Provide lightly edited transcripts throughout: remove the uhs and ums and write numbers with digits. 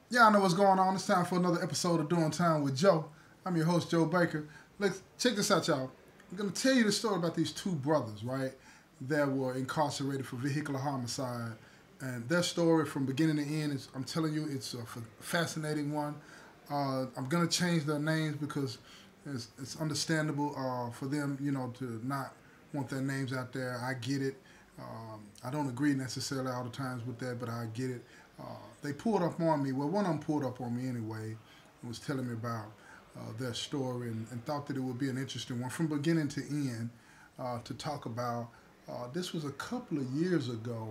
Y'all know what's going on. It's time for another episode of Doing Time with Joe. I'm your host, Joe Baker. Let's check this out, y'all. I'm going to tell you the story about these two brothers, right, that were incarcerated for vehicular homicide. And their story from beginning to end is, I'm telling you, it's a fascinating one. I'm going to change their names because it's understandable for them, to not want their names out there. I get it. I don't agree necessarily all the times with that, but I get it. They pulled up on me. Well, one of them pulled up on me anyway and was telling me about their story and thought that it would be an interesting one from beginning to end to talk about. This was a couple of years ago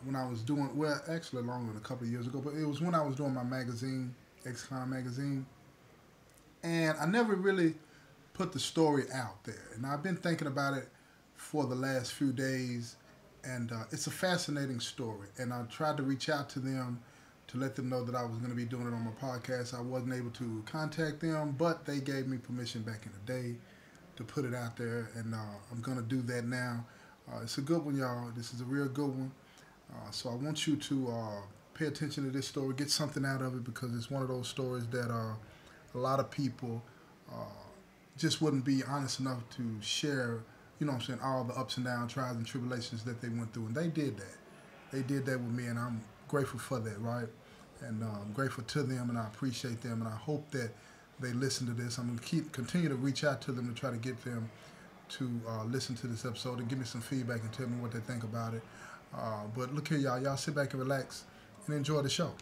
when I was doing, well, actually longer than a couple of years ago, but it was when I was doing my magazine, Ex-Con magazine. And I never really put the story out there. And I've been thinking about it for the last few days. And it's a fascinating story. And I tried to reach out to them to let them know that I was going to be doing it on my podcast. I wasn't able to contact them, but they gave me permission back in the day to put it out there. And I'm going to do that now. It's a good one, y'all. This is a real good one. So I want you to pay attention to this story, get something out of it, because it's one of those stories that a lot of people just wouldn't be honest enough to share, all the ups and downs, trials and tribulations that they went through. And they did that. They did that with me, and I'm grateful for that, right? And I'm grateful to them, and I appreciate them, and I hope that they listen to this. I'm going to continue to reach out to them to try to get them to listen to this episode and give me some feedback and tell me what they think about it. But look here, y'all. Y'all sit back and relax and enjoy the show.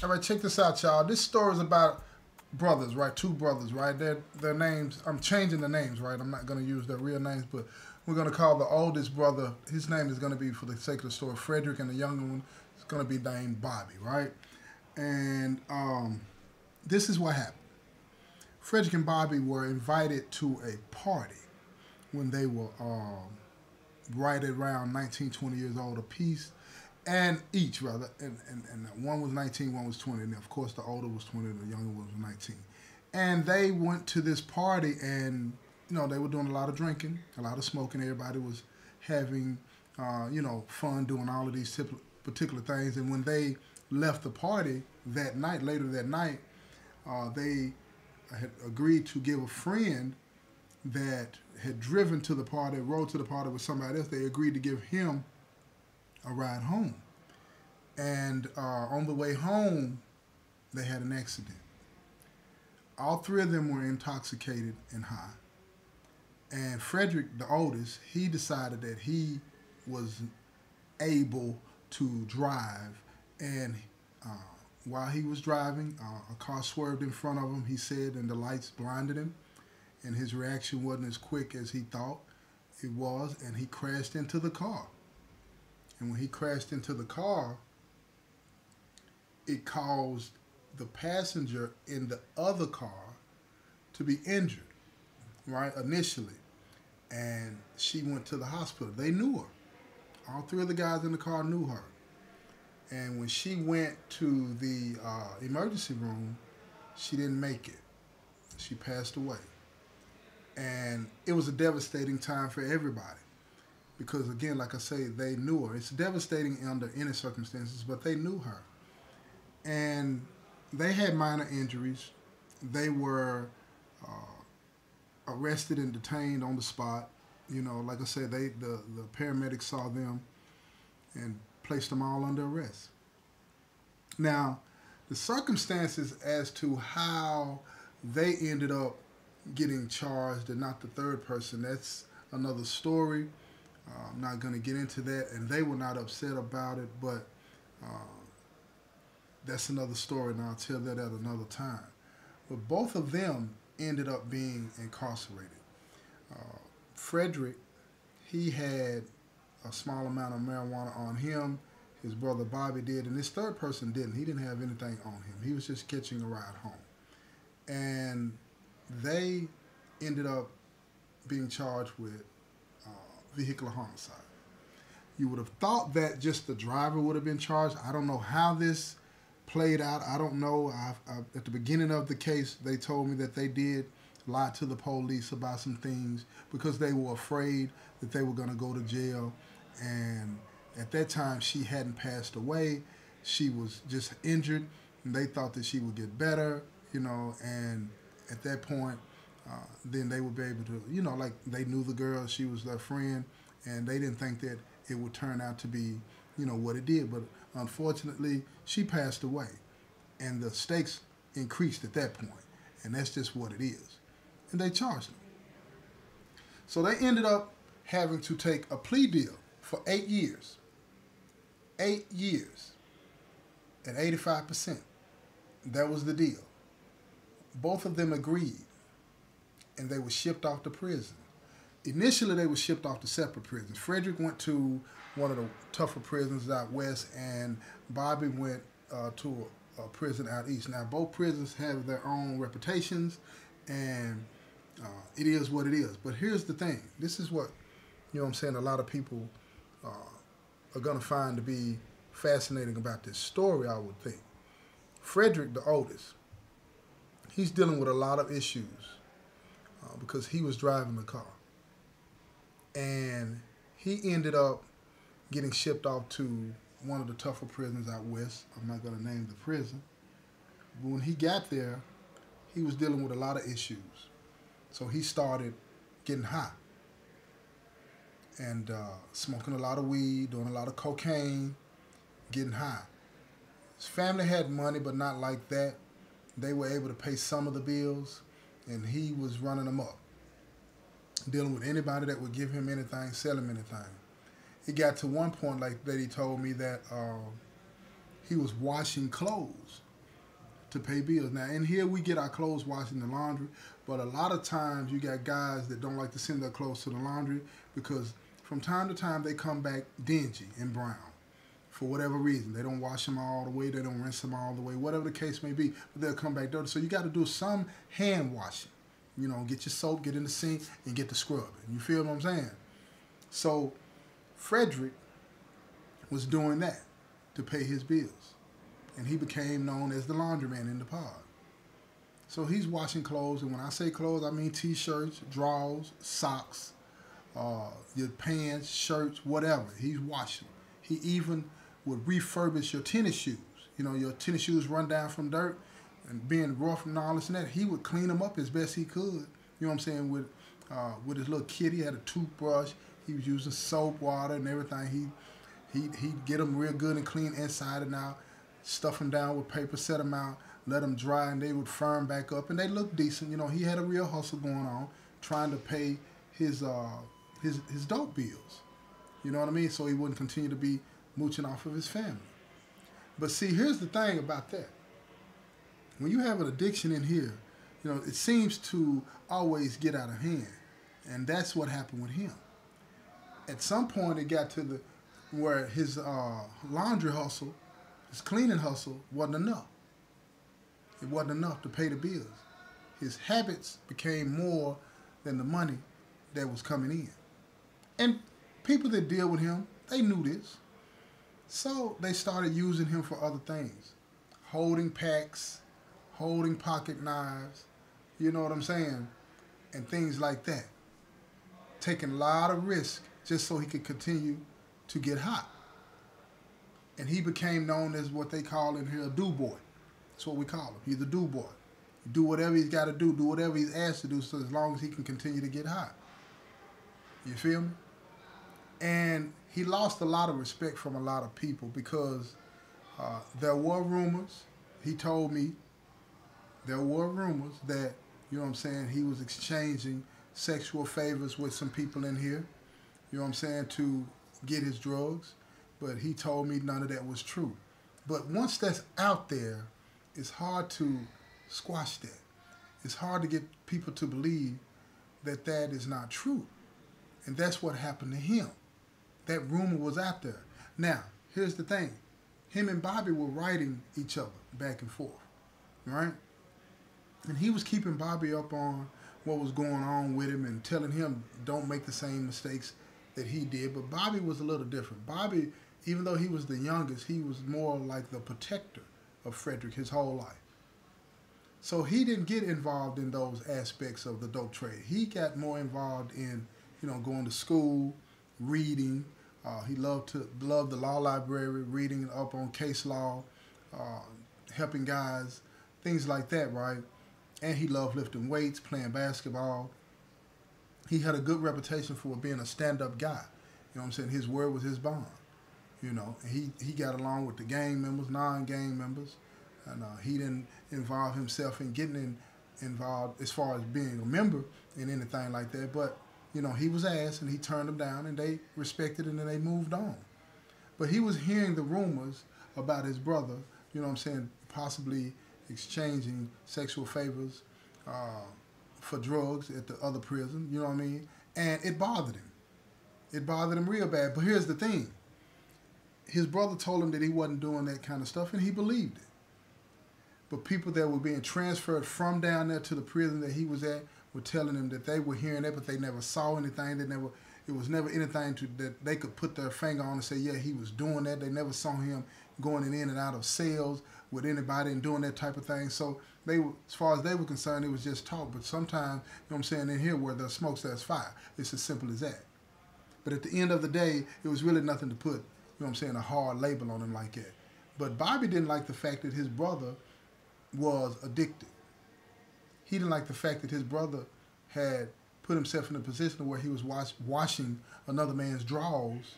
All right, check this out, y'all. This story is about brothers, right? Two brothers, right? Their names, I'm changing the names, right? I'm not going to use their real names, but we're going to call the oldest brother, his name is going to be, for the sake of the story, Frederick, and the younger one is going to be named Bobby, right? And this is what happened. Frederick and Bobby were invited to a party when they were right around 19, 20 years old apiece. And each, rather, and one was 19, one was 20, and of course the older was 20, and the younger one was 19. And they went to this party, and they were doing a lot of drinking, a lot of smoking. Everybody was having, fun doing all of these particular things. And when they left the party that night, later that night, they had agreed to give a friend that had driven to the party, rode to the party with somebody else. They agreed to give him a ride home. And on the way home, they had an accident. All three of them were intoxicated and high. And Frederick, the oldest, he decided that he was able to drive. And while he was driving, a car swerved in front of him, he said, and the lights blinded him. And his reaction wasn't as quick as he thought it was, and he crashed into the car. And when he crashed into the car, it caused the passenger in the other car to be injured, right, initially. And she went to the hospital. They knew her. All three of the guys in the car knew her. And when she went to the emergency room, she didn't make it. She passed away. And it was a devastating time for everybody. Because, again, like I say, they knew her. It's devastating under any circumstances, but they knew her. And they had minor injuries. They were arrested and detained on the spot. Like I said, the paramedics saw them and placed them all under arrest. Now, the circumstances as to how they ended up getting charged and not the third person, that's another story. I'm not going to get into that, and they were not upset about it, but that's another story, and I'll tell that at another time. But both of them ended up being incarcerated. Frederick, he had a small amount of marijuana on him. His brother Bobby did, and this third person didn't. He didn't have anything on him. He was just catching a ride home. And they ended up being charged with vehicular homicide. You would have thought that just the driver would have been charged. I don't know how this played out, I don't know. At the beginning of the case, they told me that they did lie to the police about some things because they were afraid that they were going to go to jail. And at that time, she hadn't passed away. She was just injured, and they thought that she would get better, and at that point, then they would be able to, like they knew the girl, she was their friend, and they didn't think that it would turn out to be, what it did. But unfortunately, she passed away, and the stakes increased at that point, and that's just what it is. And they charged them. So they ended up having to take a plea deal for 8 years. 8 years at 85%. That was the deal. Both of them agreed, and they were shipped off to prison. Initially, they were shipped off to separate prisons. Frederick went to one of the tougher prisons out west, and Bobby went to a prison out east. Now, both prisons have their own reputations, and it is what it is. But here's the thing. This is what, a lot of people are going to find to be fascinating about this story, I would think. Frederick, the oldest, he's dealing with a lot of issues because he was driving the car. And he ended up getting shipped off to one of the tougher prisons out west. I'm not going to name the prison. But when he got there, he was dealing with a lot of issues. So he started getting high and smoking a lot of weed, doing a lot of cocaine, getting high. His family had money, but not like that. They were able to pay some of the bills, and he was running them up, dealing with anybody that would give him anything, sell him anything. It got to one point like that he told me that he was washing clothes to pay bills. Now, in here we get our clothes washed in the laundry, but a lot of times you got guys that don't like to send their clothes to the laundry because from time to time they come back dingy and brown for whatever reason. They don't wash them all the way, they don't rinse them all the way, whatever the case may be, but they'll come back dirty. So you got to do some hand washing. Get your soap, get in the sink, and get the scrubbing. You feel what I'm saying? So Frederick was doing that to pay his bills. And he became known as the laundryman in the pod. So he's washing clothes, and when I say clothes, I mean T-shirts, drawers, socks, your pants, shirts, whatever. He's washing. He even would refurbish your tennis shoes. Your tennis shoes run down from dirt, and being rough and all this and that, he would clean them up as best he could. With his little kit. He had a toothbrush. He was using soap, water, and everything. He'd get them real good and clean inside and out, stuff them down with paper, set them out, let them dry, and they would firm back up, and they looked decent. He had a real hustle going on, trying to pay his dope bills. You know what I mean? So he wouldn't continue to be mooching off of his family. But see, here's the thing about that. When you have an addiction in here, it seems to always get out of hand. And that's what happened with him. At some point, it got to where his laundry hustle, his cleaning hustle, wasn't enough. It wasn't enough to pay the bills. His habits became more than the money that was coming in. And people that deal with him, they knew this. So they started using him for other things. Holding packs, holding pocket knives, you know what I'm saying? And things like that. Taking a lot of risk just so he could continue to get hot. And he became known as what they call in here a do-boy. That's what we call him. He's a do-boy. Do whatever he's got to do whatever he's asked to do, so as long as he can continue to get hot. You feel me? And he lost a lot of respect from a lot of people because there were rumors. He told me there were rumors that, he was exchanging sexual favors with some people in here, to get his drugs. But he told me none of that was true. But once that's out there, it's hard to squash that. It's hard to get people to believe that that is not true. And that's what happened to him. That rumor was out there. Now, here's the thing. Him and Bobby were writing each other back and forth, right? And he was keeping Bobby up on what was going on with him and telling him don't make the same mistakes that he did. But Bobby was a little different. Bobby, even though he was the youngest, he was more like the protector of Frederick his whole life. So he didn't get involved in those aspects of the dope trade. He got more involved in, going to school, reading. He loved the law library, reading up on case law, helping guys, things like that, right? And he loved lifting weights, playing basketball. He had a good reputation for being a stand-up guy. You know what I'm saying? His word was his bond. And he got along with the gang members, non-gang members, and he didn't involve himself in getting involved as far as being a member in anything like that. But he was asked, and he turned them down, and they respected it, and they moved on. But he was hearing the rumors about his brother, possibly exchanging sexual favors for drugs at the other prison, And it bothered him. It bothered him real bad. But here's the thing. His brother told him that he wasn't doing that kind of stuff, and he believed it. But people that were being transferred from down there to the prison that he was at were telling him that they were hearing that, but they never saw anything. It was never anything that they could put their finger on and say, yeah, he was doing that. They never saw him going in and out of cells with anybody and doing that type of thing. So as far as they were concerned, it was just talk. But sometimes, in here where there's smoke, there's fire. It's as simple as that. But at the end of the day, it was really nothing to put, a hard label on him like that. But Bobby didn't like the fact that his brother was addicted. He didn't like the fact that his brother had put himself in a position where he was washing another man's drawers,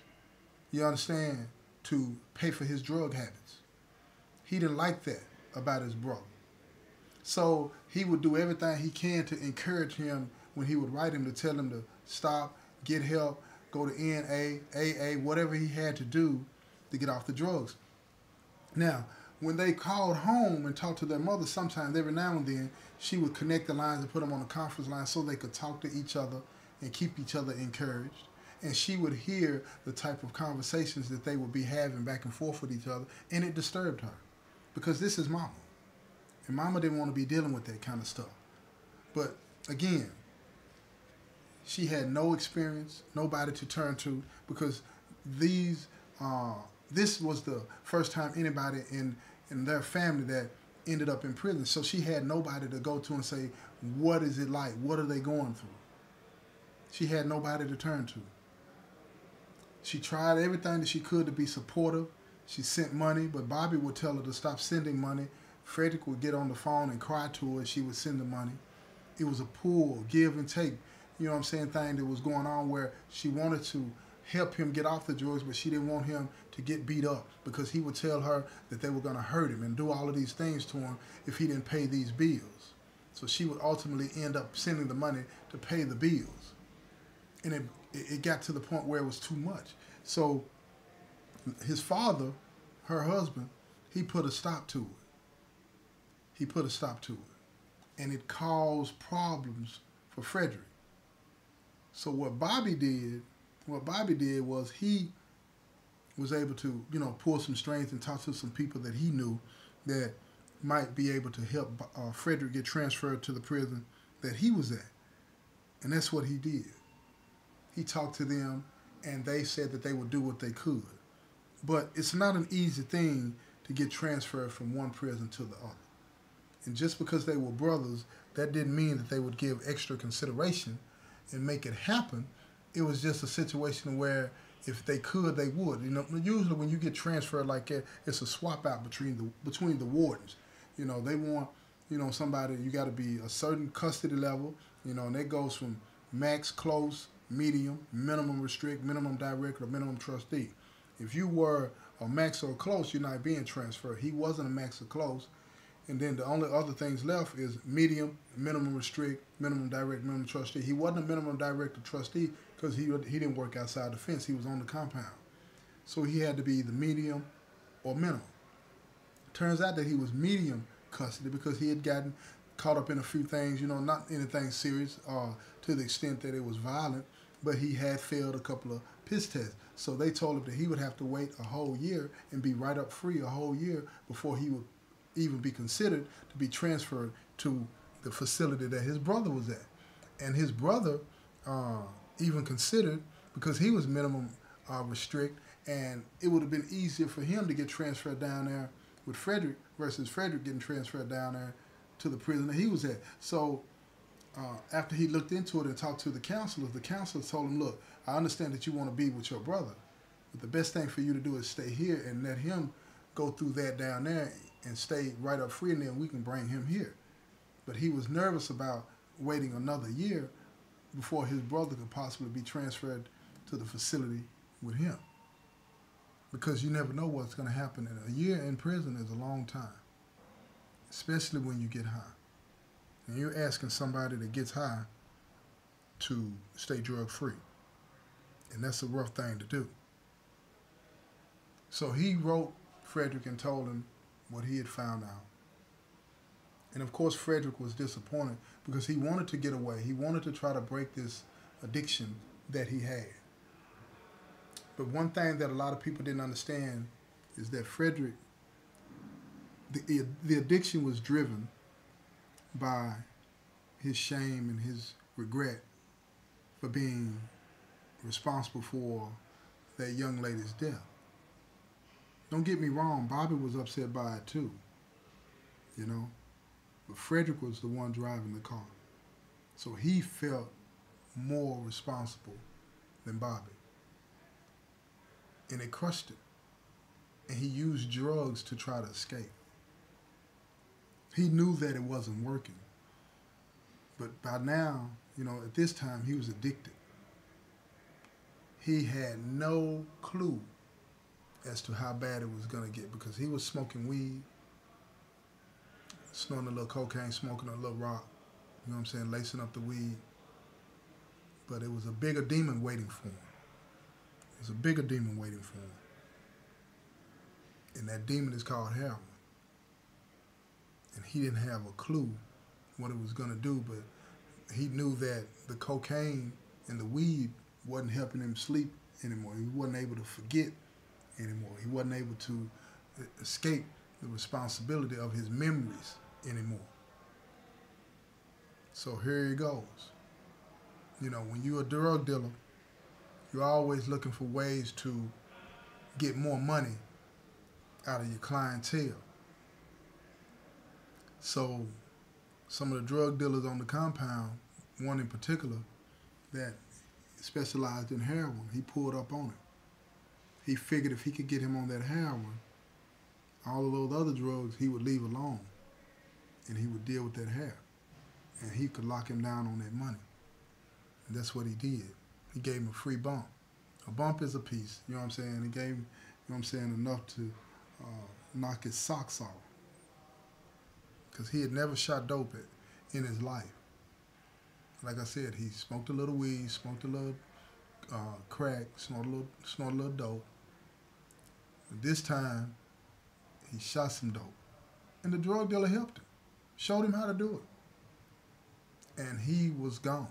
you understand, to pay for his drug habits. He didn't like that about his brother. So he would do everything he can to encourage him when he would write him, to tell him to stop, get help, go to NA, AA, whatever he had to do to get off the drugs. Now, when they called home and talked to their mother, sometimes every now and then, she would connect the lines and put them on a conference line so they could talk to each other and keep each other encouraged. And she would hear the type of conversations that they would be having back and forth with each other, and it disturbed her. Because this is Mama. And Mama didn't want to be dealing with that kind of stuff. But again, she had no experience, nobody to turn to, because this was the first time anybody in their family that ended up in prison. So she had nobody to go to and say, what is it like? What are they going through? She had nobody to turn to. She tried everything that she could to be supportive. She sent money, but Bobby would tell her to stop sending money. Frederick would get on the phone and cry to her, and she would send the money. It was a pull, give and take, thing that was going on, where she wanted to help him get off the drugs, but she didn't want him to get beat up, because he would tell her that they were going to hurt him and do all of these things to him if he didn't pay these bills. So she would ultimately end up sending the money to pay the bills. And it got to the point where it was too much. So his father, her husband, he put a stop to it. He put a stop to it. And it caused problems for Frederick. So what Bobby did was he was able to, pull some strings and talk to some people that he knew that might be able to help Frederick get transferred to the prison that he was at. And that's what he did. He talked to them, and they said that they would do what they could. But it's not an easy thing to get transferred from one prison to the other. And just because they were brothers, that didn't mean that they would give extra consideration and make it happen. It was just a situation where if they could, they would. Usually when you get transferred like that, it's a swap out between the wardens. They want, somebody, you got to be a certain custody level, and that goes from max, close, medium, minimum restrict, minimum direct, or minimum trustee. If you were a max or close, you're not being transferred. He wasn't a max or close. And then the only other things left is medium, minimum restrict, minimum direct, minimum trustee. He wasn't a minimum direct or trustee because he didn't work outside the fence. He was on the compound. So he had to be the medium or minimum. Turns out that he was medium custody because he had gotten caught up in a few things, not anything serious to the extent that it was violent, but he had failed a couple of piss tests. So they told him that he would have to wait a whole year and be right up free a whole year before he would even be considered to be transferred to the facility that his brother was at. And his brother even considered, because he was minimum restrict, and it would have been easier for him to get transferred down there with Frederick versus Frederick getting transferred down there to the prison that he was at. So after he looked into it and talked to the counselors told him, look, I understand that you want to be with your brother, but the best thing for you to do is stay here and let him go through that down there and stay right up free, and then we can bring him here. But he was nervous about waiting another year before his brother could possibly be transferred to the facility with him. Because you never know what's going to happen. And a year in prison is a long time, especially when you get high. And you're asking somebody that gets high to stay drug-free. And that's a rough thing to do. So he wrote Frederick and told him what he had found out. And of course, Frederick was disappointed because he wanted to get away. He wanted to try to break this addiction that he had. But one thing that a lot of people didn't understand is that Frederick, the addiction was driven by his shame and his regret for being responsible for that young lady's death. Don't get me wrong, Bobby was upset by it too, you know, but Frederick was the one driving the car. So he felt more responsible than Bobby. And it crushed him. And he used drugs to try to escape. He knew that it wasn't working. But by now, you know, at this time, he was addicted. He had no clue as to how bad it was going to get because he was smoking weed, snorting a little cocaine, smoking a little rock, you know what I'm saying, lacing up the weed. But it was a bigger demon waiting for him. There's a bigger demon waiting for him. And that demon is called heroin. And he didn't have a clue what it was going to do, but he knew that the cocaine and the weed wasn't helping him sleep anymore. He wasn't able to forget anymore. He wasn't able to escape the responsibility of his memories anymore. So here he goes. You know, when you're a drug dealer, you're always looking for ways to get more money out of your clientele. So some of the drug dealers on the compound, one in particular that specialized in heroin, he pulled up on it. He figured if he could get him on that heroin, all of those other drugs he would leave alone and he would deal with that hair. And he could lock him down on that money. And that's what he did. He gave him a free bump. A bump is a piece, you know what I'm saying? He gave him, you know what I'm saying, enough to knock his socks off. Because he had never shot dope in his life. Like I said, he smoked a little weed, smoked a little crack, snorted a little dope. But this time, he shot some dope. And the drug dealer helped him, showed him how to do it. And he was gone.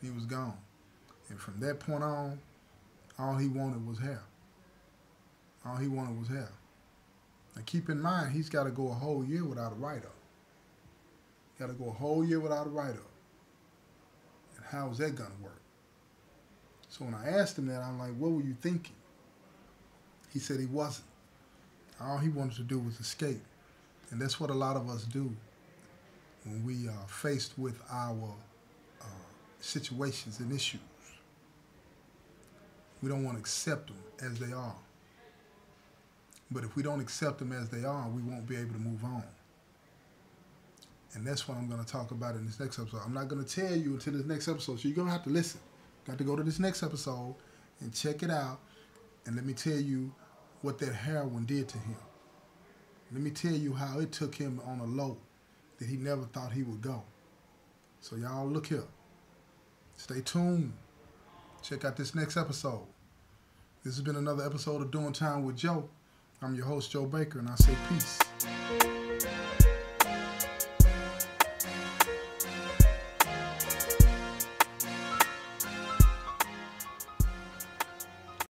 He was gone. And from that point on, all he wanted was hair. All he wanted was hair. Now keep in mind, he's got to go a whole year without a write-up. Got to go a whole year without a write-up. And how is that going to work? So when I asked him that, I'm like, what were you thinking? He said he wasn't. All he wanted to do was escape. And that's what a lot of us do when we are faced with our situations and issues. We don't want to accept them as they are. But if we don't accept them as they are, we won't be able to move on. And that's what I'm going to talk about in this next episode. I'm not going to tell you until this next episode, so you're going to have to listen. Got to go to this next episode and check it out, and let me tell you what that heroin did to him. Let me tell you how it took him on a low that he never thought he would go. So y'all look here. Stay tuned. Check out this next episode. This has been another episode of Doing Time with Joe. I'm your host, Joe Baker, and I say peace.